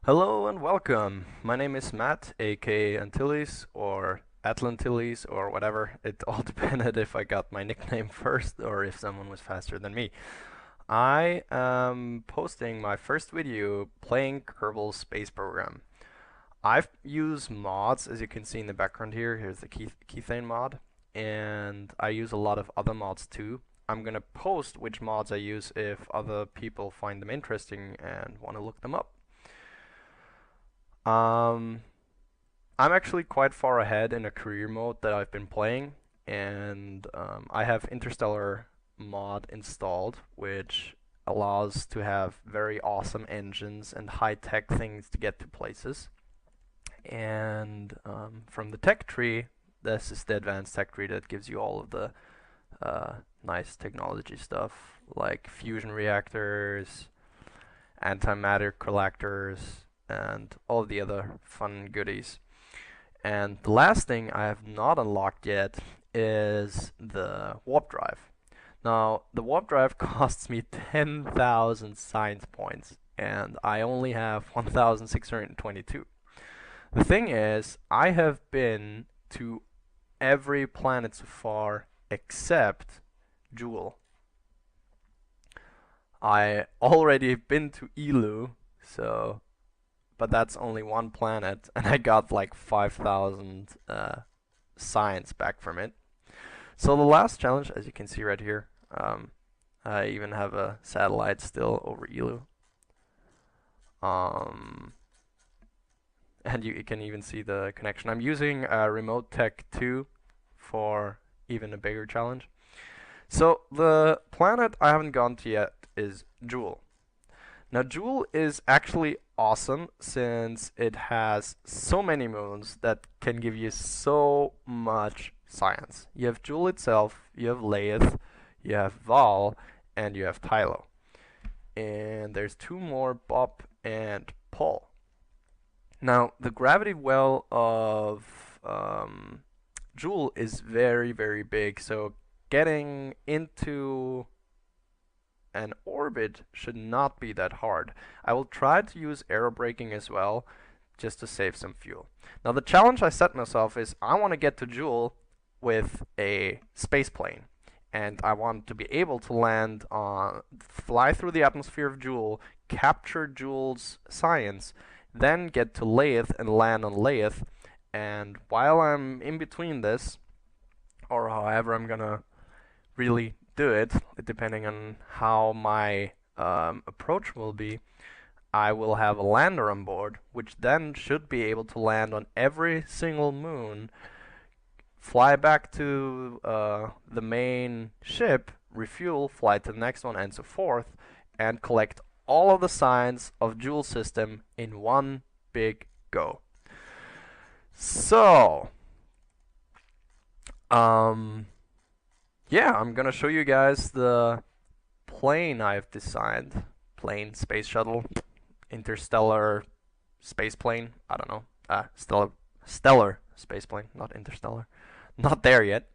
Hello and welcome. My name is Matt, aka Antilles or Atlantilles or whatever. It all depended if I got my nickname first or if someone was faster than me. I am posting my first video playing Kerbal Space Program. I've used mods, as you can see in the background here. Here's the Kethane mod, and I use a lot of other mods too. I'm gonna post which mods I use if other people find them interesting and want to look them up. I'm actually quite far ahead in a career mode that I've been playing, and I have Interstellar mod installed, which allows to have very awesome engines and high-tech things to get to places. And from the tech tree, this is the advanced tech tree that gives you all of the nice technology stuff like fusion reactors, antimatter collectors, and all the other fun goodies. And the last thing I have not unlocked yet is the warp drive. Now, the warp drive costs me 10,000 science points, and I only have 1,622. The thing is, I have been to every planet so far except Jool. I already been to Elu, but that's only one planet, and I got like 5,000 science back from it. So the last challenge, as you can see right here, I even have a satellite still over Elu. And you can even see the connection. I'm using Remote Tech 2 for even a bigger challenge. So the planet I haven't gone to yet is Jool. Now Jool is actually awesome since it has so many moons that can give you so much science. You have Jool itself, you have Layeth, you have Val, and you have Tylo. And there's two more, Bob and Paul. Now the gravity well of Jool is very, very big, so getting into an orbit should not be that hard. I will try to use aerobraking as well, just to save some fuel. Now the challenge I set myself is I want to get to Jool with a spaceplane, and I want to be able to land on, fly through the atmosphere of Jool, capture Jool's science, then get to Layeth and land on Layeth. And while I'm in between this, or however I'm gonna really do it, depending on how my approach will be, I will have a lander on board, which then should be able to land on every single moon, fly back to the main ship, refuel, fly to the next one, and so forth, and collect all of the science of Jool system in one big go. So, yeah, I'm gonna show you guys the plane I've designed. Plane, space shuttle, interstellar space plane. I don't know. Stellar space plane, not interstellar. Not there yet.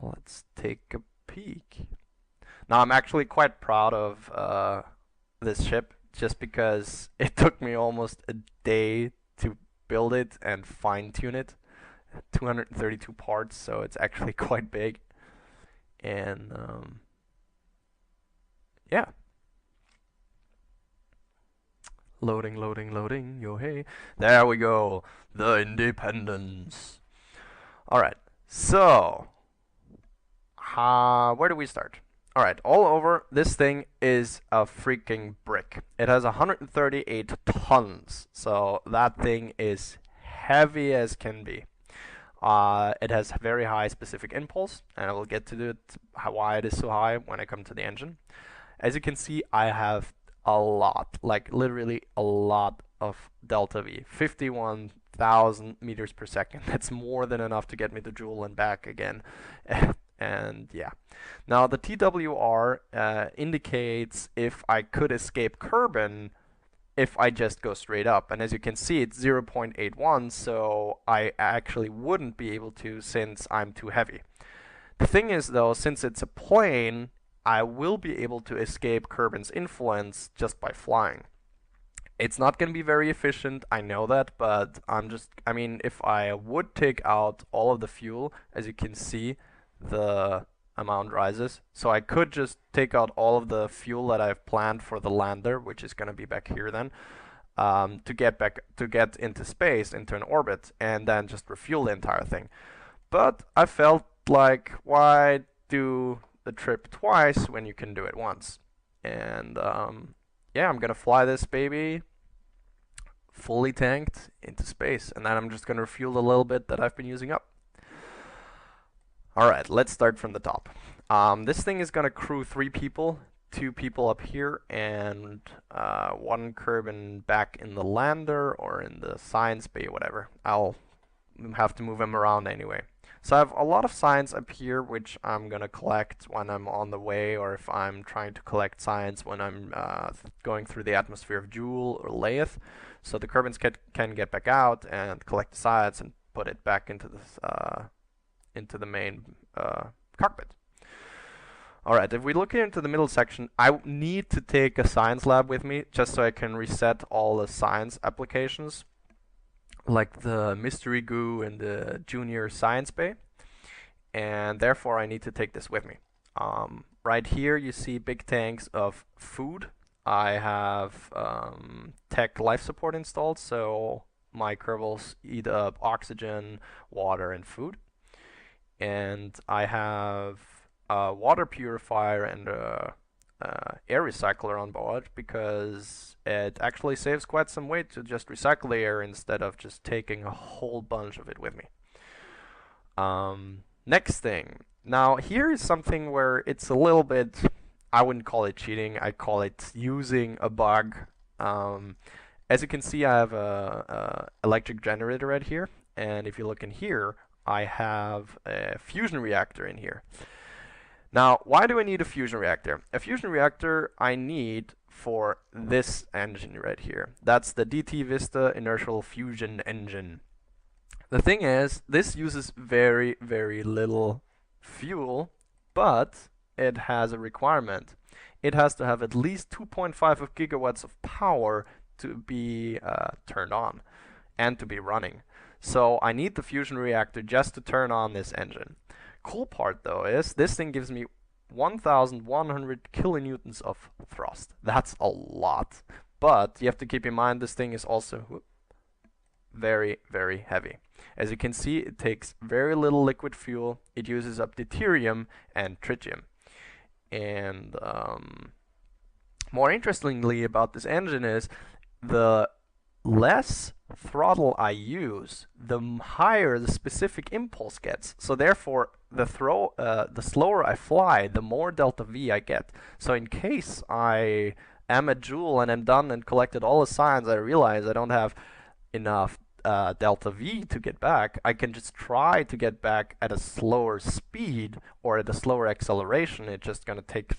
Let's take a peek. Now I'm actually quite proud of this ship, just because it took me almost a day to build it and fine-tune it. 232 parts, so it's actually quite big. And yeah. Loading, loading, loading, yo hey. There we go. The Independence. Alright, so where do we start? Alright, all over, this thing is a freaking brick. It has 138 tons, so that thing is heavy as can be. It has very high specific impulse, and I will get to it, why it is so high when I come to the engine. As you can see, I have a lot, like literally a lot of delta V, 51,000 meters per second. That's more than enough to get me to Jool and back again. And yeah. Now the TWR indicates if I could escape Kerbal if I just go straight up. And as you can see, it's 0.81, so I actually wouldn't be able to since I'm too heavy. The thing is though, since it's a plane, I will be able to escape Kerbin's influence just by flying. It's not going to be very efficient, I know that, but I mean, if I would take out all of the fuel, as you can see, the amount rises. So I could just take out all of the fuel that I've planned for the lander, which is going to be back here then, to get into space, into an orbit, and then just refuel the entire thing. But I felt like, why do the trip twice when you can do it once? And yeah, I'm gonna fly this baby fully tanked into space, and then I'm just gonna refuel the little bit that I've been using up. Alright, let's start from the top. This thing is gonna crew 3 people, 2 people up here, and 1 Kerbal back in the lander or in the science bay, whatever. I'll have to move him around anyway. So I have a lot of science up here, which I'm gonna collect when I'm on the way, or if I'm trying to collect science when I'm going through the atmosphere of Jool or Layeth. So the Kerbals can get back out and collect the science and put it back into the main cockpit. Alright, if we look into the middle section, I need to take a science lab with me, just so I can reset all the science applications, like the mystery goo and the junior science bay, and therefore I need to take this with me. Right here you see big tanks of food. I have Tac Life Support installed, so my Kerbals eat up oxygen, water, and food. And I have a water purifier and a air recycler on board, because it actually saves quite some weight to just recycle the air instead of just taking a whole bunch of it with me. Next thing. Now here is something where it's a little bit, I wouldn't call it cheating, I call it using a bug. As you can see, I have a electric generator right here, and if you look in here, I have a fusion reactor in here. Now, why do I need a fusion reactor? A fusion reactor I need for this engine right here. That's the DT Vista Inertial Fusion Engine. The thing is, this uses very, very little fuel, but it has a requirement. It has to have at least 2.5 of gigawatts of power to be turned on and to be running. So I need the fusion reactor just to turn on this engine. Cool part though is this thing gives me 1,100 kilonewtons of thrust. That's a lot, but you have to keep in mind this thing is also very, very heavy. As you can see, it takes very little liquid fuel. It uses up deuterium and tritium. And more interestingly about this engine is the less throttle I use, the higher the specific impulse gets. So therefore, the slower I fly, the more delta V I get. So in case I am at Jool and I'm done and collected all the science, I realize I don't have enough delta V to get back, I can just try to get back at a slower speed or at a slower acceleration. It's just gonna take,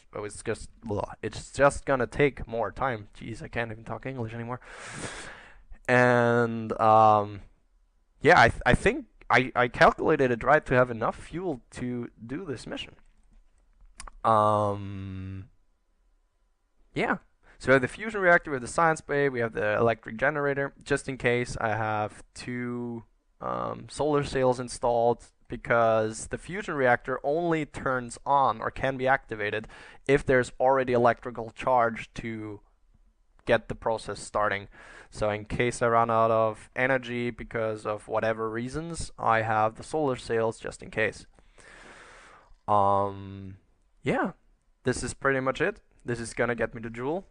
it's just gonna take more time. Jeez, I can't even talk English anymore. And yeah, I think I calculated it right to have enough fuel to do this mission. Yeah. So we have the fusion reactor, we have the science bay, we have the electric generator. Just in case, I have 2 solar sails installed, because the fusion reactor only turns on or can be activated if there's already electrical charge to get the process starting. So in case I run out of energy because of whatever reasons, I have the solar sails just in case. Yeah, this is pretty much it. This is gonna get me to Jool.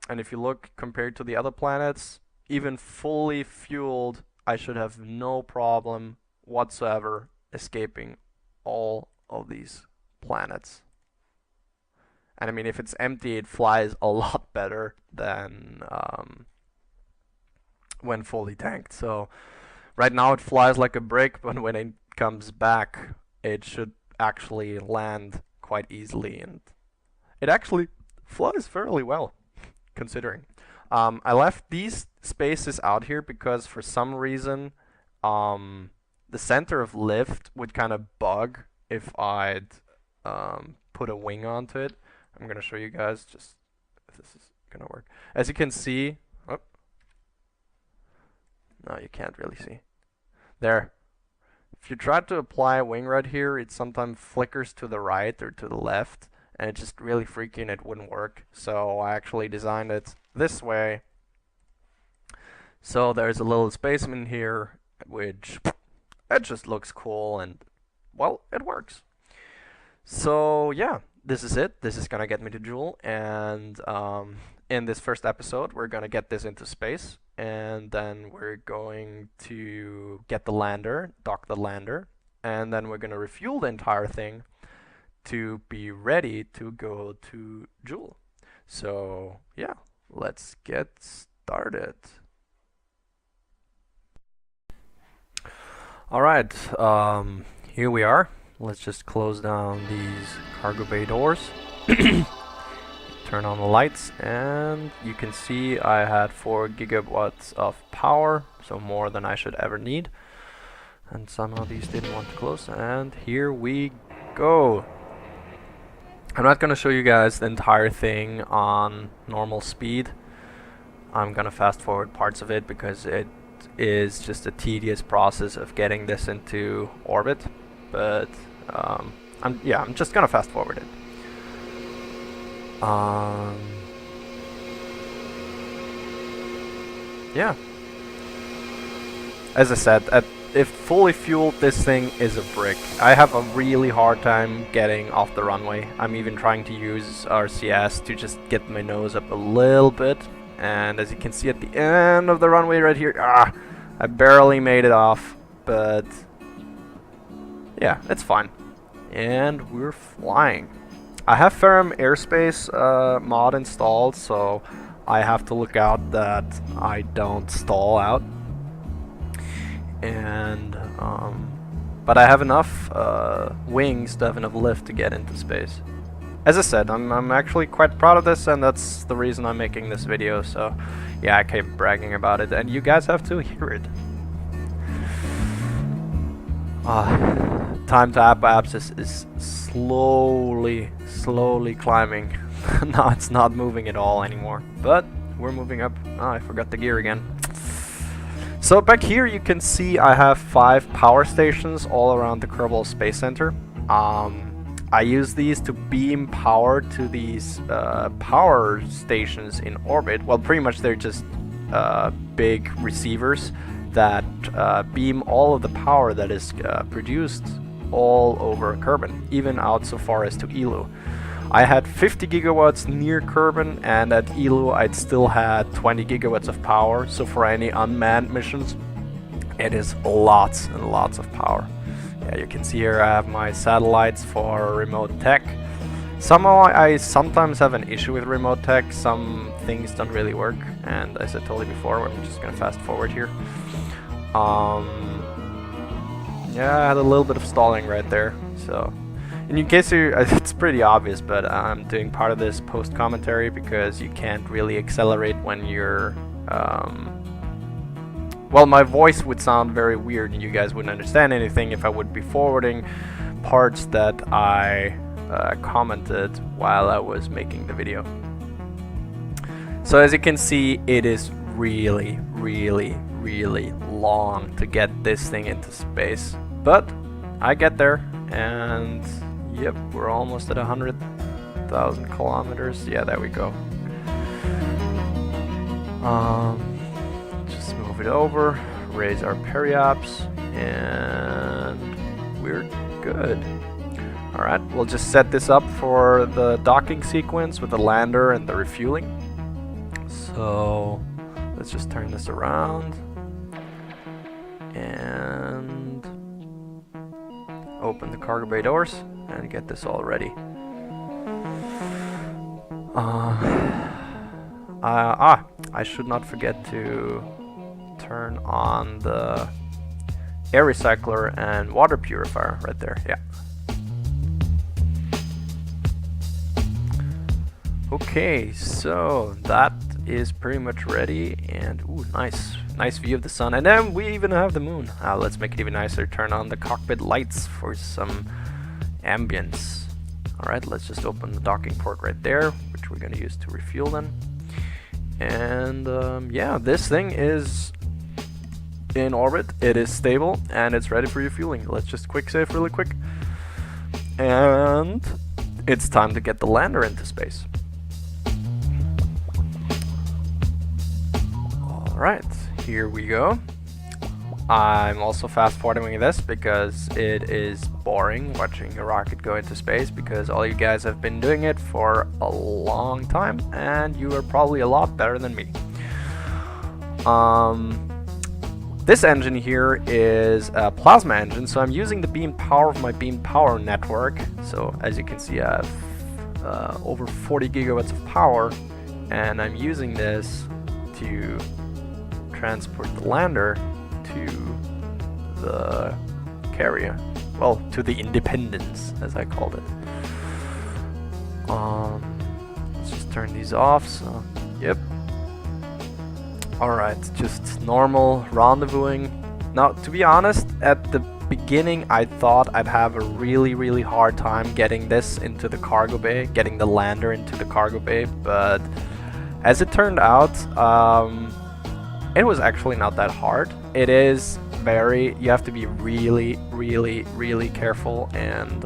And if you look compared to the other planets, even fully fueled, I should have no problem whatsoever escaping all of these planets. And I mean, if it's empty, it flies a lot better than when fully tanked. So right now it flies like a brick, but when it comes back, it should actually land quite easily, and it actually flies fairly well, considering. I left these spaces out here because for some reason the center of lift would kind of bug if I'd put a wing onto it. I'm gonna show you guys just if this is gonna work. As you can see, oh, no, you can't really see. There. If you try to apply a wing right here, it sometimes flickers to the right or to the left, and it's just really freaky and it wouldn't work. So I actually designed it this way. So there's a little spaceman here, which it just looks cool and, well, it works. So yeah, this is it. This is gonna get me to Jool, and in this first episode, we're gonna get this into space, and then we're going to get the lander, dock the lander, and then we're gonna refuel the entire thing to be ready to go to Jool. So yeah, let's get started. Alright, here we are. Let's just close down these cargo bay doors. Turn on the lights, and you can see I had 4 gigawatts of power, so more than I should ever need. And somehow these didn't want to close, and here we go. I'm not gonna show you guys the entire thing on normal speed. I'm gonna fast forward parts of it because it is just a tedious process of getting this into orbit, but I'm just gonna fast forward it. Yeah. As I said, if fully fueled, this thing is a brick. I have a really hard time getting off the runway. I'm even trying to use RCS to just get my nose up a little bit. And as you can see at the end of the runway right here, I barely made it off, but yeah, it's fine. And we're flying. I have Ferram Aerospace mod installed, so I have to look out that I don't stall out. And but I have enough wings to have enough lift to get into space. As I said, I'm actually quite proud of this, and that's the reason I'm making this video. So yeah, I keep bragging about it, and you guys have to hear it. Time to apps is slowly climbing. Now it's not moving at all anymore, but we're moving up. Oh, I forgot the gear again. So back here you can see I have 5 power stations all around the Kerbal Space Center. I use these to beam power to these power stations in orbit. Well, pretty much they're just big receivers that beam all of the power that is produced all over Kerbal, even out so far as to Elu. I had 50 gigawatts near Kerbal, and at Elu I'd still had 20 gigawatts of power, so for any unmanned missions it is lots and lots of power. Yeah, you can see here I have my satellites for remote tech. Somehow I sometimes have an issue with remote tech, some things don't really work, and as I told you before, I'm just gonna fast forward here. Yeah, I had a little bit of stalling right there, so in case it's pretty obvious, but I'm doing part of this post-commentary because you can't really accelerate when you're well, my voice would sound very weird and you guys wouldn't understand anything if I would be forwarding parts that I commented while I was making the video. So as you can see, it is really long to get this thing into space, but I get there, and yep, we're almost at 100,000 kilometers. Yeah, there we go. Just move it over, raise our periaps, and we're good. Alright, we'll just set this up for the docking sequence with the lander and the refueling. So let's just turn this around and open the cargo bay doors and get this all ready. I should not forget to turn on the air recycler and water purifier right there. Yeah. Okay, so that is pretty much ready, and ooh, nice view of the sun, and then we even have the moon. Let's make it even nicer. Turn on the cockpit lights for some ambience. Alright, let's just open the docking port right there, which we're gonna use to refuel then. And yeah, this thing is in orbit, it is stable, and it's ready for refueling. Let's just quick save really quick. And it's time to get the lander into space. Alright, here we go. I'm also fast forwarding this because it is boring watching a rocket go into space, because all you guys have been doing it for a long time and you are probably a lot better than me. This engine here is a plasma engine, so I'm using the beam power of my beam power network. So as you can see, I have over 40 gigawatts of power, and I'm using this to transport the lander to the carrier, well, to the Independence, as I called it. Let's just turn these off. So, yep. Alright, just normal rendezvousing. Now, to be honest, at the beginning I thought I'd have a really hard time getting this into the cargo bay, getting the lander into the cargo bay, but as it turned out, it was actually not that hard. It is you have to be really careful, and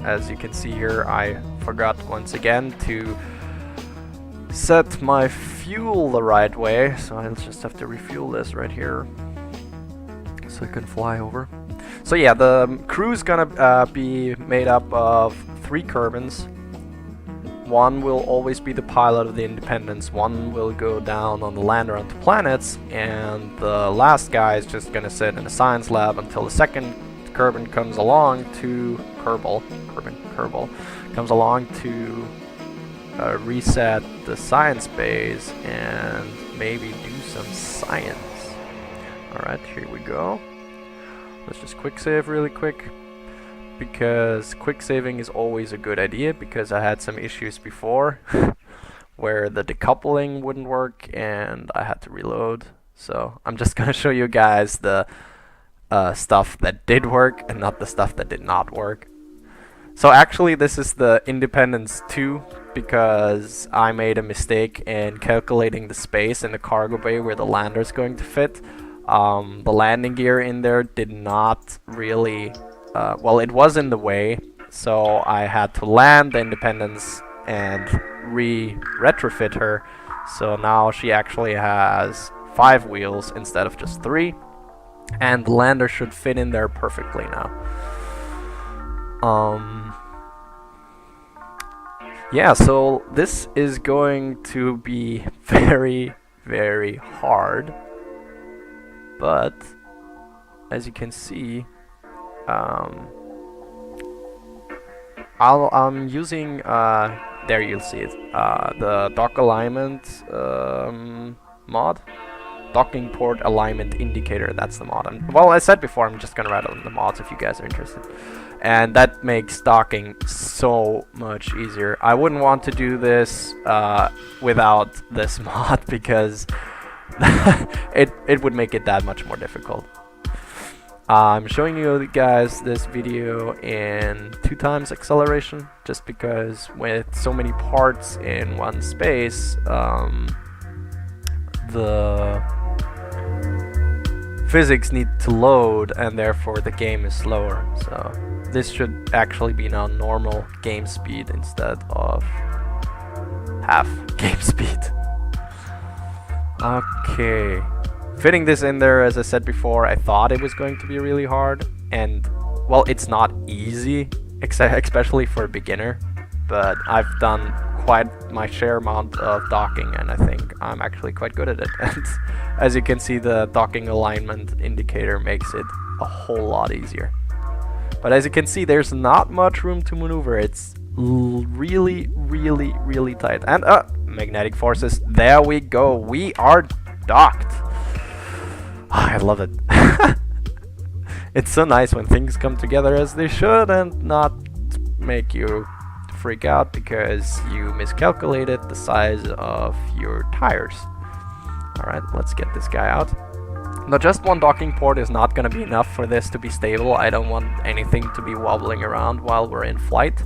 as you can see here, I forgot once again to set my fuel the right way, so I'll just have to refuel this right here so I can fly over. So yeah, the crew's gonna be made up of 3 Kerbals. One will always be the pilot of the Independence, one will go down on the lander onto planets, and the last guy is just gonna sit in a science lab until the second Kerbal comes along to Kerbal comes along to reset the science base and maybe do some science. Alright, here we go. Let's just quick save really quick, because quick saving is always a good idea, because I had some issues before where the decoupling wouldn't work and I had to reload. So I'm just gonna show you guys the stuff that did work and not the stuff that did not work. So actually this is the Independence 2, because I made a mistake in calculating the space in the cargo bay where the lander is going to fit. The landing gear in there did not really, well, it was in the way, so I had to land the Independence and retrofit her. So now she actually has 5 wheels instead of just 3, and the lander should fit in there perfectly now. Yeah, so this is going to be very hard, but as you can see, I'm using there you'll see it, the dock alignment mod, docking port alignment indicator. That's the mod. Well, I said before, I'm just gonna write on the mods if you guys are interested, and that makes docking so much easier. I wouldn't want to do this without this mod, because it would make it that much more difficult. I'm showing you guys this video in 2 times acceleration, just because with so many parts in one space, the physics need to load, and therefore the game is slower. So this should actually be now normal game speed instead of half game speed. Okay, fitting this in there, as I said before, I thought it was going to be really hard, and well, it's not easy, especially for a beginner, but I've done quite my share amount of docking, and I think I'm actually quite good at it. And as you can see, the docking alignment indicator makes it a whole lot easier. But as you can see, there's not much room to maneuver. It's really tight. And magnetic forces, there we go, we are docked. I love it. It's so nice when things come together as they should and not make you freak out because you miscalculated the size of your tires. Alright, let's get this guy out. Now just one docking port is not going to be enough for this to be stable. I don't want anything to be wobbling around while we're in flight.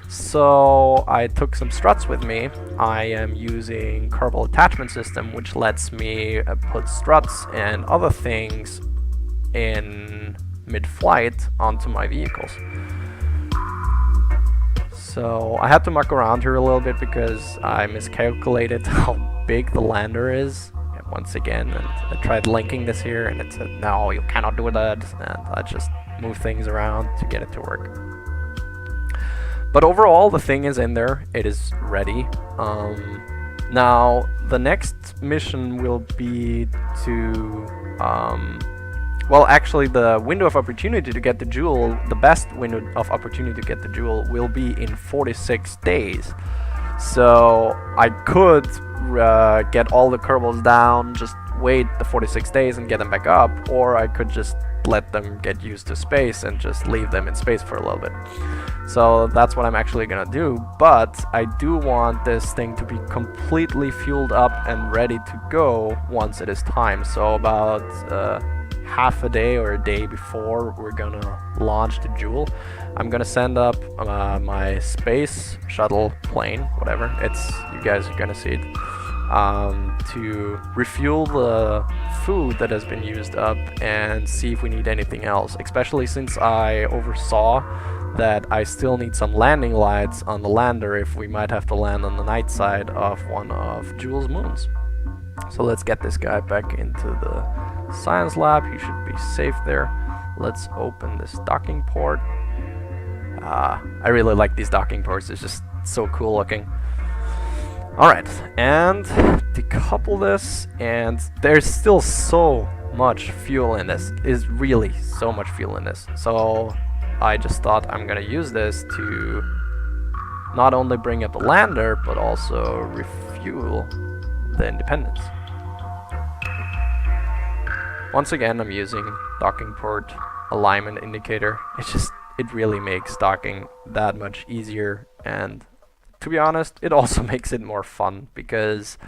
So I took some struts with me. I am using Kerbal attachment system, which lets me put struts and other things in mid-flight onto my vehicles. So I had to muck around here a little bit because I miscalculated how big the lander is once again, and I tried linking this here and it said no, you cannot do that, and I just moved things around to get it to work. But overall the thing is in there, it is ready. Now the next mission will be to well, actually the window of opportunity to get the Jool, the best window of opportunity to get the Jool will be in 46 days. So I could get all the Kerbals down, just wait the 46 days and get them back up, or I could just let them get used to space and just leave them in space for a little bit. So that's what I'm actually gonna do, but I do want this thing to be completely fueled up and ready to go once it is time. So about half a day or a day before we're gonna launch the Jool, I'm gonna send up my space shuttle plane, whatever it's, you guys are gonna see it, to refuel the food that has been used up and see if we need anything else, especially since I oversaw that I still need some landing lights on the lander if we might have to land on the night side of one of Jool's moons. So let's get this guy back into the science lab. He should be safe there. Let's open this docking port. I really like these docking ports, it's just so cool looking. Alright, and decouple this, and there's still so much fuel in this. Is really so much fuel in this. So I just thought I'm gonna use this to not only bring up the lander, but also refuel the Independence. Once again, I'm using docking port alignment indicator. It really makes docking that much easier, and to be honest, it also makes it more fun, because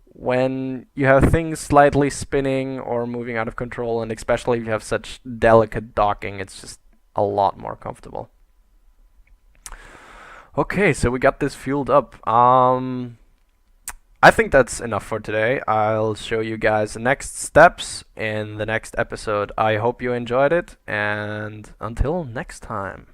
when you have things slightly spinning or moving out of control, and especially if you have such delicate docking, it's just a lot more comfortable. Okay, so we got this fueled up. I think that's enough for today. I'll show you guys the next steps in the next episode. I hope you enjoyed it, and until next time.